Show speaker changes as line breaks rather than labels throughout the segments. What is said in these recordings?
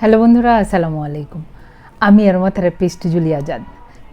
Hello বন্ধুরা, আসসালামু আলাইকুম। আমি aroma therapist Julia Azad,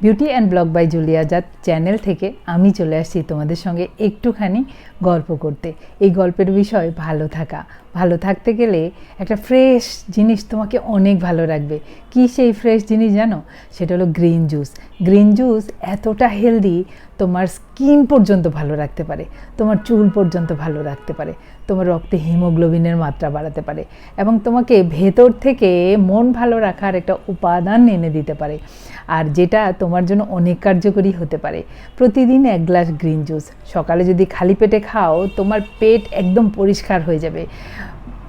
beauty and blog by Julia Azad channel থেকে আমি চলে আসছি তোমাদের সঙ্গে একটুখানি গল্প করতে। এই গল্পের বিষয় ভালো থাকা। ভালো থাকতে গেলে একটা ফ্রেশ জিনিস তোমাকে অনেক ভালো রাখবে। কি সেই ফ্রেশ জিনিস জানো? সেটা হলো গ্রিন জুস। গ্রিন জুস এতটা হেলদি, তোমার স্কিন পর্যন্ত ভালো রাখতে পারে, তোমার চুল পর্যন্ত ভালো রাখতে পারে, তোমার রক্তে হিমোগ্লোবিনের মাত্রা বাড়াতে পারে এবং তোমাকে ভেতর থেকে মন ভালো রাখার একটা উপাদান এনে দিতে পারে, আর যেটা তোমার জন্য অনেক কার্যকরী হতে পারে। প্রতিদিন 1 গ্লাস গ্রিন জুস সকালে যদি খালি পেটে খাও, তোমার পেট একদম পরিষ্কার হয়ে যাবে।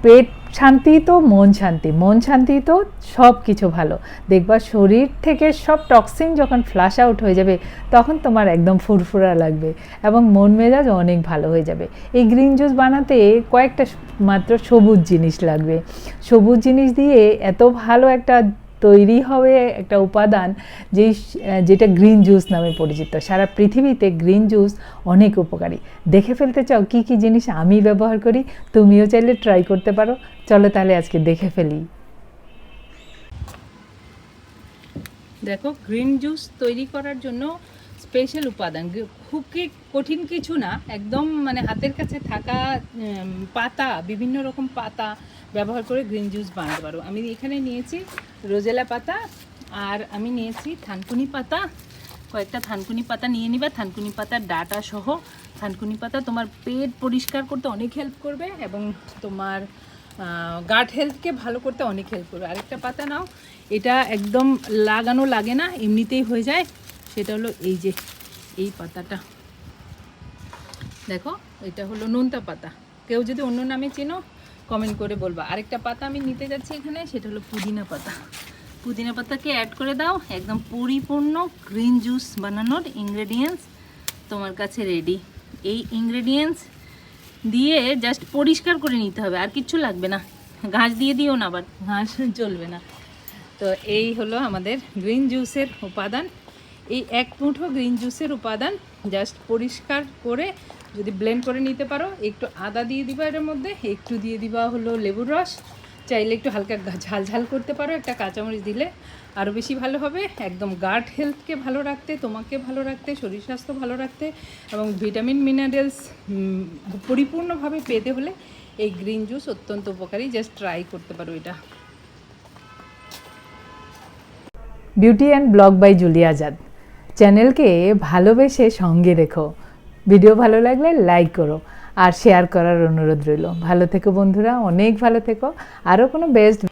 পেট শান্তি তো মন শান্তি, মন শান্তি তো সব কিছু ভালো। দেখবা শরীর থেকে সব টক্সিন যখন ফ্লাশ আউট হয়ে যাবে, তখন তোমার একদম ফুরফুরা লাগবে এবং মন মেজাজ অনেক ভালো হয়ে যাবে। এই গ্রিন জুস বানাতে কয়েকটা মাত্র সবুজ জিনিস লাগবে। সবুজ জিনিস দিয়ে এত ভালো একটা তৈরি হবে একটা উপাদান যেটা গ্রিন জুস নামে পরিচিত। সারা পৃথিবীতে গ্রিন জুস অনেক উপকারী। দেখে ফেলতে চাও কী কী জিনিস আমি ব্যবহার করি? তুমিও চাইলে ট্রাই করতে পারো। চলো তাহলে আজকে দেখে ফেলি। দেখো, গ্রিন জুস তৈরি করার জন্য স্পেশাল উপাদান, খুব কঠিন কিছু না, একদম হাতের কাছে থাকা পাতা, বিভিন্ন রকম পাতা ব্যবহার করে গ্রিন জুস বানাতে পারো। আমি এখানে নিয়েছি রোজেলা পাতা, আর আমি নিয়েছি থানকুনি পাতা। কয়েকটা থানকুনি পাতা নিয়ে নিবা, থানকুনি পাতার ডাটা সহ। থানকুনি পাতা তোমার পেট পরিষ্কার করতে অনেক হেল্প করবে এবং তোমার গাট হেলথকে ভালো করতে অনেক হেল্প করবে। আরেকটা পাতা নাও, এটা একদম লাগানো লাগে না, এমনিতেই হয়ে যায়। সেটা হলো এই পাতাটা, দেখো, এটা হলো নোনতা পাতা। কেউ যদি অন্য নামে চেনো কমেন্ট করে বলবা। আরেকটা পাতা আমি নিতে যাচ্ছি এখানে, সেটা হলো পুদিনা পাতা। পুদিনা পাতাকে অ্যাড করে দাও, একদম পরিপূর্ণ গ্রিন জুস বানানোর ইনগ্রেডিয়েন্টস তোমার কাছে রেডি। এই ইনগ্রেডিয়েন্টস দিয়ে জাস্ট পরিষ্কার করে নিতে হবে, আর কিচ্ছু লাগবে না। ঘাস দিয়ে দিও না, আবার ঘাস চলবে না। তো এই হলো আমাদের গ্রিন জুসের উপাদান। এই 1 মুঠো গ্রিন জুসের উপাদান জাস্ট পরিষ্কার করে যদি ব্লেন্ড করে নিতে পারো, একটু আদা দিয়ে দিবা এর মধ্যে, একটু দিয়ে দিবা হলো লেবুর রস, চাইলে একটু হালকা ঝাল ঝাল করতে পারো, একটা কাঁচামরিচ দিলে আরও বেশি ভালো হবে। একদম গাট হেলথকে ভালো রাখতে, তোমাকে ভালো রাখতে, শরীর স্বাস্থ্য ভালো রাখতে এবং ভিটামিন মিনারেলস পরিপূর্ণভাবে পেতে হলে এই গ্রিন জুস অত্যন্ত উপকারী। জাস্ট ট্রাই করতে পারো এটা। Beauty and blog by Julia Azad চ্যানেলকে ভালোবেসে সঙ্গে রেখো। ভিডিও ভালো লাগলে লাইক করো আর শেয়ার করার অনুরোধ রইল। ভালো থেকো বন্ধুরা, অনেক ভালো থেকো। আরও কোনো বেস্ট